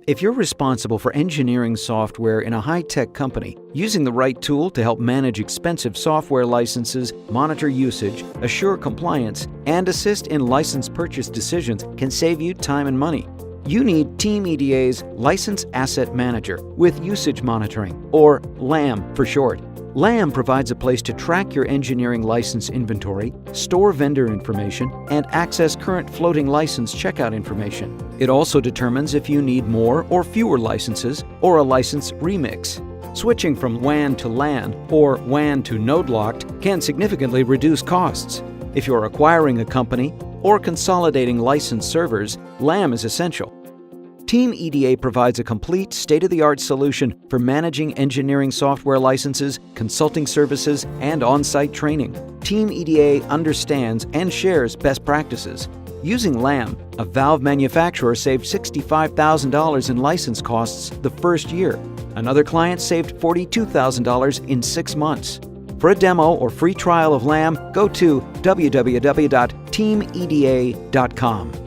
If you're responsible for engineering software in a high-tech company, using the right tool to help manage expensive software licenses, monitor usage, assure compliance, and assist in license purchase decisions can save you time and money. You need Team EDA's License Asset Manager with usage monitoring, or LAM for short. LAM provides a place to track your engineering license inventory, store vendor information, and access current floating license checkout information. It also determines if you need more or fewer licenses or a license remix. Switching from WAN to LAN or WAN to node-locked can significantly reduce costs. If you're acquiring a company or consolidating licensed servers, LAM is essential. Team EDA provides a complete, state-of-the-art solution for managing engineering software licenses, consulting services, and on-site training. Team EDA understands and shares best practices. Using LAM, a valve manufacturer saved $65,000 in license costs the first year. Another client saved $42,000 in 6 months. For a demo or free trial of LAM, go to www.teameda.com.